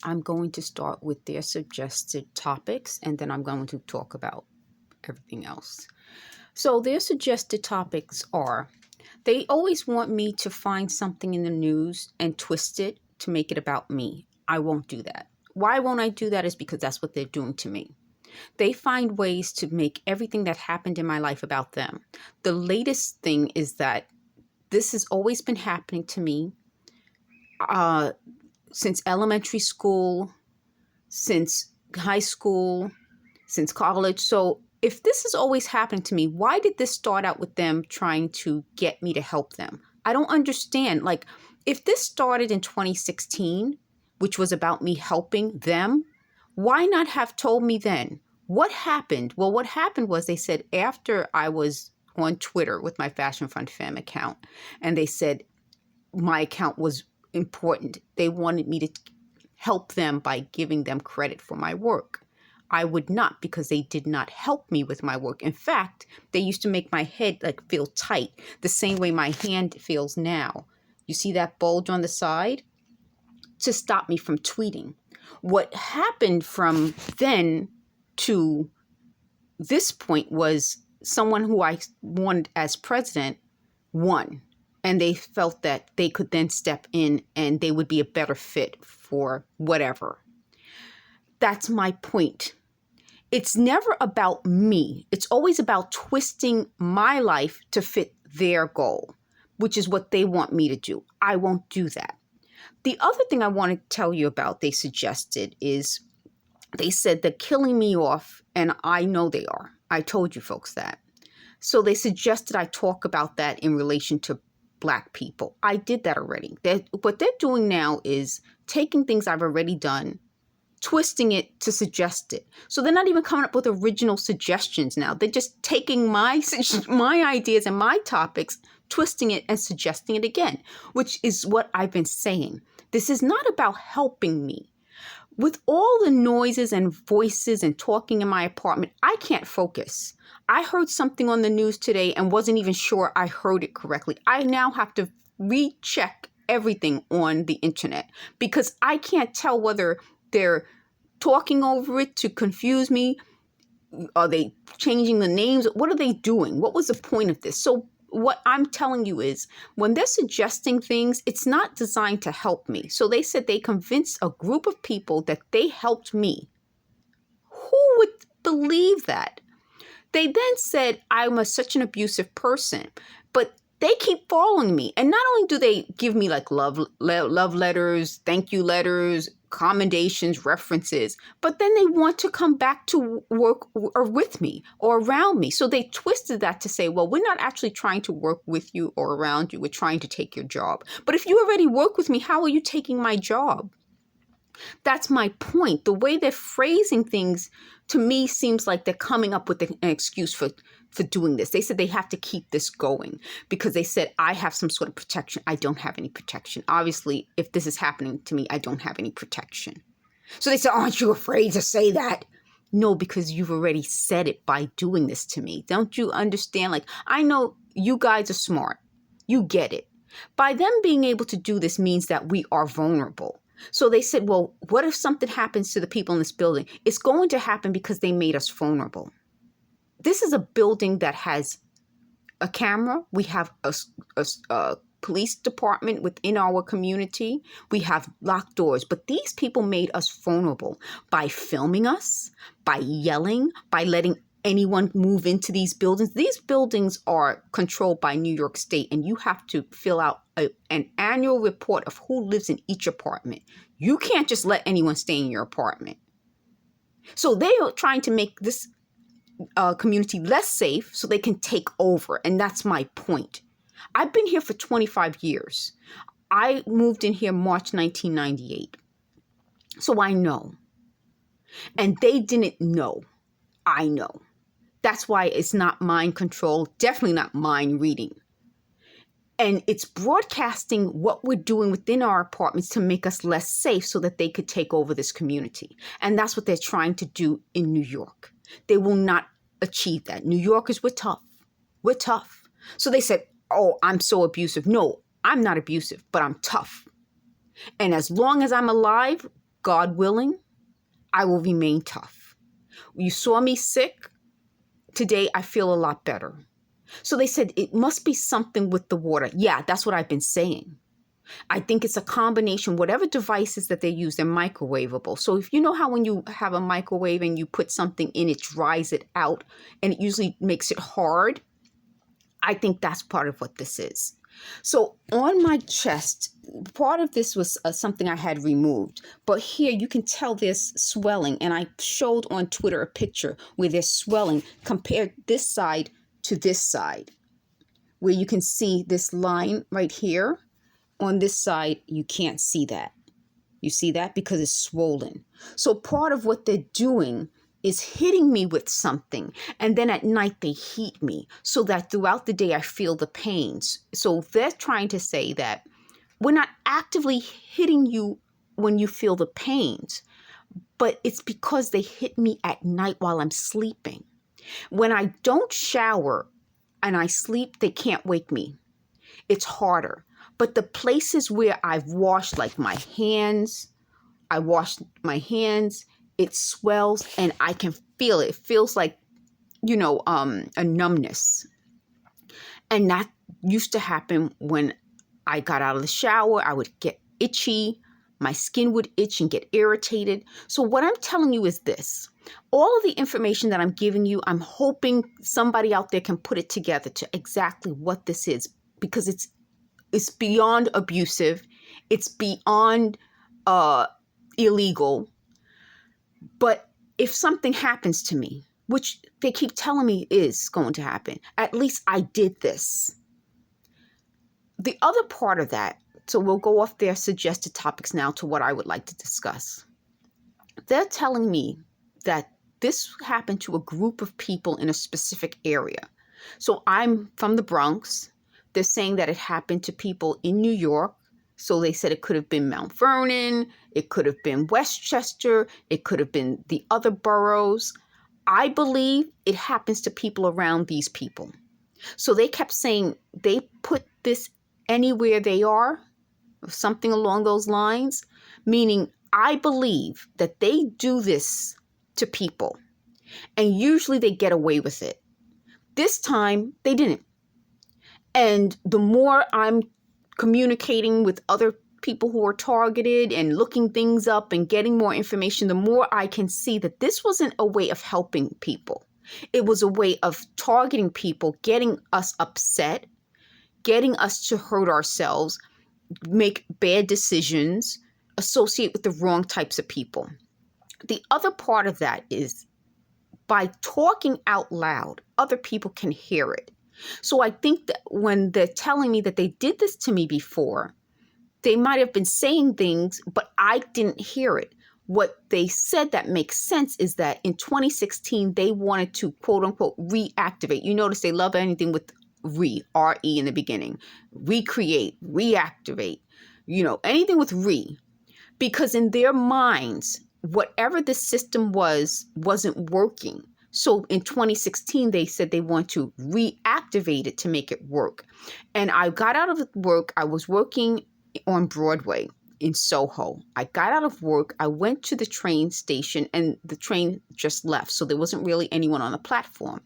I'm going to start with their suggested topics, and then I'm going to talk about everything else. So their suggested topics are, they always want me to find something in the news and twist it to make it about me. I won't do that. Why won't I do that is because that's what they're doing to me. They find ways to make everything that happened in my life about them. The latest thing is that this has always been happening to me since elementary school, since high school, since college. So if this is always happening to me, why did this start out with them trying to get me to help them? I don't understand. Like, if this started in 2016, which was about me helping them, why not have told me then? What happened? Well, what happened was they said after I was on Twitter with my Fashion Fund Fam account, and they said my account was important. They wanted me to help them by giving them credit for my work. I would not, because they did not help me with my work. In fact, they used to make my head like feel tight, the same way my hand feels now. You see that bulge on the side? To stop me from tweeting. What happened from then to this point was someone who I wanted as president won. And they felt that they could then step in and they would be a better fit for whatever. That's my point. It's never about me. It's always about twisting my life to fit their goal, which is what they want me to do. I won't do that. The other thing I want to tell you about they suggested is they said they're killing me off, and I know they are. I told you folks that. So they suggested I talk about that in relation to Black people. I did that already. What they're doing now is taking things I've already done, twisting it to suggest it. So they're not even coming up with original suggestions now. They're just taking my ideas and my topics, twisting it and suggesting it again, which is what I've been saying. This is not about helping me. With all the noises and voices and talking in my apartment, I can't focus. I heard something on the news today and wasn't even sure I heard it correctly. I now have to recheck everything on the internet because I can't tell whether they're talking over it to confuse me. Are they changing the names? What are they doing? What was the point of this? So what I'm telling you is when they're suggesting things, it's not designed to help me. So they said they convinced a group of people that they helped me. Who would believe that? They then said I'm such an abusive person, but they keep following me. And not only do they give me like love letters, thank you letters, commendations, references, but then they want to come back to work or with me or around me. So they twisted that to say, well, we're not actually trying to work with you or around you. We're trying to take your job. But if you already work with me, how are you taking my job? That's my point. The way they're phrasing things to me seems like they're coming up with an excuse for doing this. They said they have to keep this going because they said I have some sort of protection. I don't have any protection. Obviously, if this is happening to me, I don't have any protection. So they said, aren't you afraid to say that? No, because you've already said it by doing this to me. Don't you understand? Like, I know you guys are smart. You get it. By them being able to do this means that we are vulnerable. So they said, well, what if something happens to the people in this building? It's going to happen because they made us vulnerable. This is a building that has a camera. We have a police department within our community. We have locked doors. But these people made us vulnerable by filming us, by yelling, by letting anyone move into these buildings. These buildings are controlled by New York State, and you have to fill out an annual report of who lives in each apartment. You can't just let anyone stay in your apartment. So they are trying to make this community less safe so they can take over. And that's my point. I've been here for 25 years. I moved in here March 1998. So I know. And they didn't know. I know. That's why it's not mind control, definitely not mind reading. And it's broadcasting what we're doing within our apartments to make us less safe so that they could take over this community. And that's what they're trying to do in New York. They will not achieve that. New Yorkers, we're tough. We're tough. So they said, oh, I'm so abusive. No, I'm not abusive, but I'm tough. And as long as I'm alive, God willing, I will remain tough. You saw me sick. Today, I feel a lot better. So they said, it must be something with the water. Yeah, that's what I've been saying. I think it's a combination, whatever devices that they use, they're microwavable. So if you know how when you have a microwave and you put something in, it dries it out and it usually makes it hard. I think that's part of what this is. So on my chest, part of this was something I had removed. But here you can tell there's swelling. And I showed on Twitter a picture where there's swelling compared this side to this side, where you can see this line right here. On this side, you can't see that. You see that? Because it's swollen. So part of what they're doing is hitting me with something. And then at night, they heat me so that throughout the day, I feel the pains. So they're trying to say that we're not actively hitting you when you feel the pains, but it's because they hit me at night while I'm sleeping. When I don't shower and I sleep, they can't wake me. It's harder. But the places where I've washed, like my hands, it swells and I can feel it. It feels like, a numbness. And that used to happen when I got out of the shower. I would get itchy. My skin would itch and get irritated. So what I'm telling you is this. All of the information that I'm giving you, I'm hoping somebody out there can put it together to exactly what this is, because it's beyond abusive. It's beyond illegal. But if something happens to me, which they keep telling me is going to happen, at least I did this. The other part of that, so we'll go off their suggested topics now to what I would like to discuss. They're telling me that this happened to a group of people in a specific area. So I'm from the Bronx. They're saying that it happened to people in New York. So they said it could have been Mount Vernon. It could have been Westchester. It could have been the other boroughs. I believe it happens to people around these people. So they kept saying they put this anywhere they are, or something along those lines, meaning I believe that they do this to people. And usually they get away with it. This time they didn't. And the more I'm communicating with other people who are targeted and looking things up and getting more information, the more I can see that this wasn't a way of helping people. It was a way of targeting people, getting us upset, getting us to hurt ourselves, make bad decisions, associate with the wrong types of people. The other part of that is by talking out loud, other people can hear it. So I think that when they're telling me that they did this to me before, they might have been saying things, but I didn't hear it. What they said that makes sense is that in 2016, they wanted to, quote unquote, reactivate. You notice they love anything with R-E in the beginning. Recreate, reactivate, anything with because in their minds, whatever the system wasn't working. So in 2016, they said they want to reactivate it to make it work. And I got out of work. I was working on Broadway in Soho. I got out of work. I went to the train station and the train just left. So there wasn't really anyone on the platform.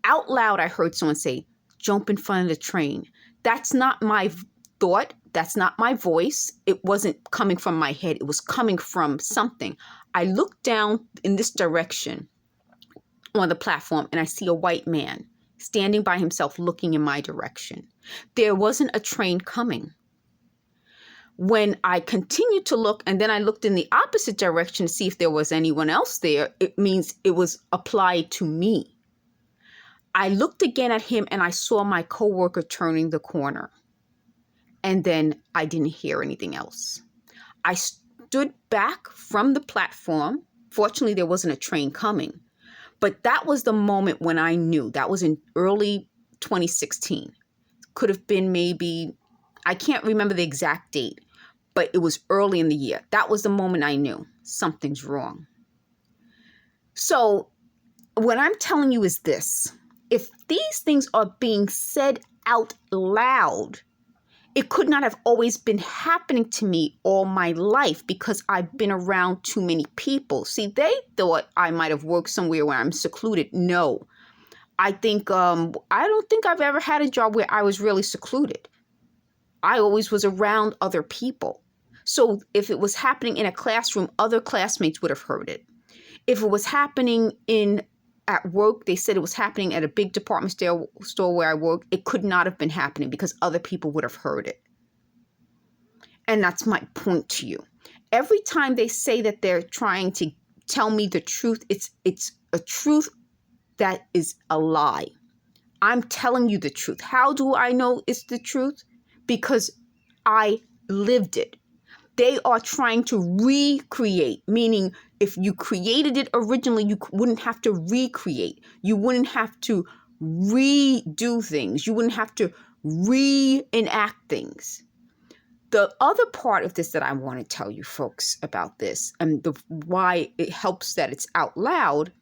Out loud, I heard someone say, "Jump in front of the train." That's not my thought. That's not my voice. It wasn't coming from my head. It was coming from something. I looked down in this direction on the platform and I see a white man standing by himself looking in my direction. There wasn't a train coming. When I continued to look and then I looked in the opposite direction to see if there was anyone else there, it means it was applied to me. I looked again at him and I saw my coworker turning the corner. And then I didn't hear anything else. I stood back from the platform. Fortunately, there wasn't a train coming. But that was the moment when I knew. That was in early 2016. Could have been maybe, I can't remember the exact date, but it was early in the year. That was the moment I knew something's wrong. So what I'm telling you is this. If these things are being said out loud, It could not have always been happening to me all my life because I've been around too many people. See, they thought I might have worked somewhere where I'm secluded. No, I don't think I've ever had a job where I was really secluded. I always was around other people. So if it was happening in a classroom, other classmates would have heard it. If it was happening at work, they said it was happening at a big department store where I work. It could not have been happening because other people would have heard it. And that's my point to you. Every time they say that they're trying to tell me the truth, it's a truth that is a lie. I'm telling you the truth. How do I know it's the truth? Because I lived it. They are trying to recreate, meaning if you created it originally, you wouldn't have to recreate. You wouldn't have to redo things. You wouldn't have to reenact things. The other part of this that I want to tell you folks about this and why it helps that it's out loud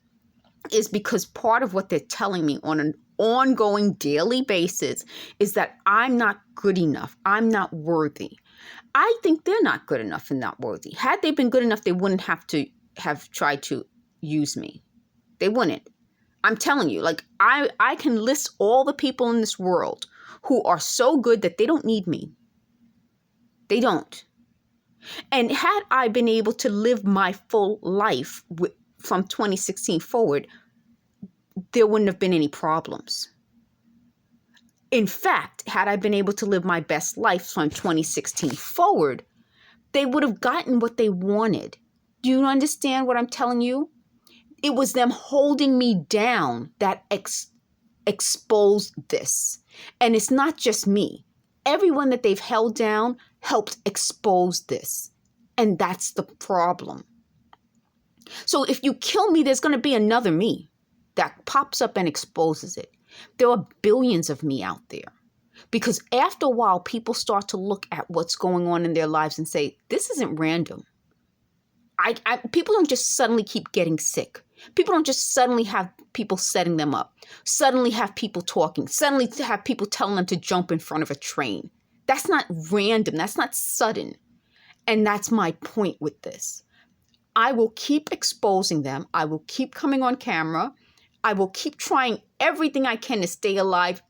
is because part of what they're telling me on an ongoing daily basis is that I'm not good enough. I'm not worthy. I think they're not good enough and not worthy. Had they been good enough, they wouldn't have tried to use me. They wouldn't. I'm telling you, like I can list all the people in this world who are so good that they don't need me. They don't. And had I been able to live my full life from 2016 forward, there wouldn't have been any problems. In fact, had I been able to live my best life from 2016 forward, they would have gotten what they wanted. Do you understand what I'm telling you? It was them holding me down that exposed this. And it's not just me. Everyone that they've held down helped expose this. And that's the problem. So if you kill me, there's going to be another me that pops up and exposes it. There are billions of me out there. Because after a while, people start to look at what's going on in their lives and say, this isn't random. People don't just suddenly keep getting sick. People don't just suddenly have people setting them up, suddenly have people talking, suddenly have people telling them to jump in front of a train. That's not random. That's not sudden. And that's my point with this. I will keep exposing them. I will keep coming on camera. I will keep trying everything I can to stay alive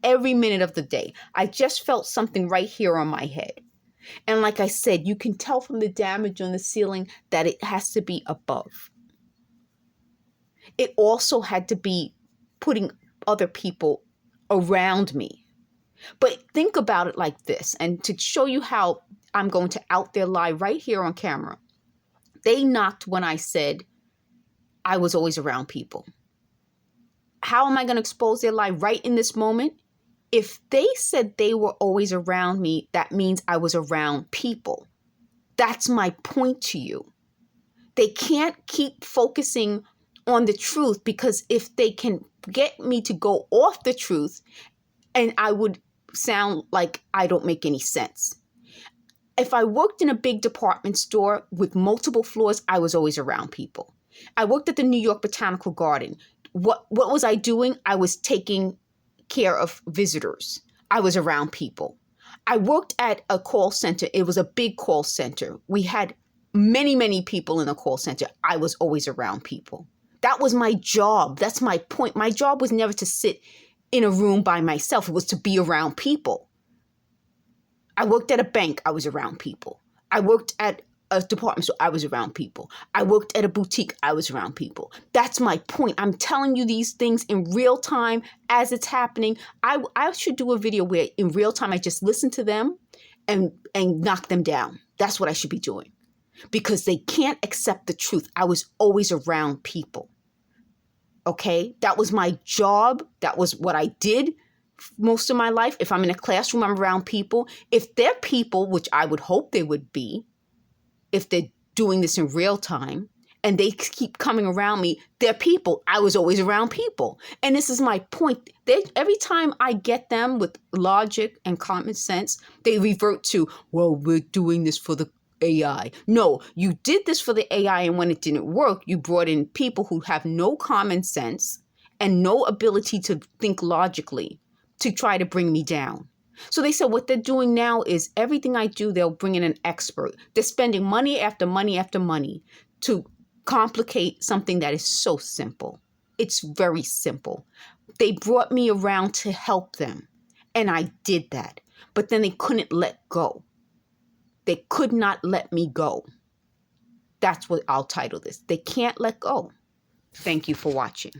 every minute of the day. I just felt something right here on my head. And like I said, you can tell from the damage on the ceiling that it has to be above. It also had to be putting other people around me. But think about it like this, and to show you how I'm going to out their lie right here on camera. They knocked when I said I was always around people. How am I going to expose their lie right in this moment? If they said they were always around me, that means I was around people. That's my point to you. They can't keep focusing on the truth, because if they can get me to go off the truth, and I would sound like I don't make any sense. If I worked in a big department store with multiple floors, I was always around people. I worked at the New York Botanical Garden. What was I doing? I was taking care of visitors. I was around people. I worked at a call center. It was a big call center. We had many, many people in the call center. I was always around people. That was my job. That's my point. My job was never to sit in a room by myself. It was to be around people. I worked at a bank. I was around people. I worked at a department store. I was around people. I worked at a boutique. I was around people. That's my point. I'm telling you these things in real time as it's happening. I should do a video where in real time I just listen to them and knock them down. That's what I should be doing, because they can't accept the truth. I was always around people. Okay, that was my job. That was what I did most of my life. If I'm in a classroom, I'm around people. If they're people, which I would hope they would be, if they're doing this in real time and they keep coming around me, they're people. I was always around people. And this is my point. Every time I get them with logic and common sense, they revert to, well, we're doing this for the AI. No, you did this for the AI, and when it didn't work, you brought in people who have no common sense and no ability to think logically to try to bring me down. So they said what they're doing now is everything I do, they'll bring in an expert. They're spending money after money after money to complicate something that is so simple. It's very simple. They brought me around to help them, and I did that. But then they couldn't let go. They could not let me go. That's what I'll title this. They can't let go. Thank you for watching.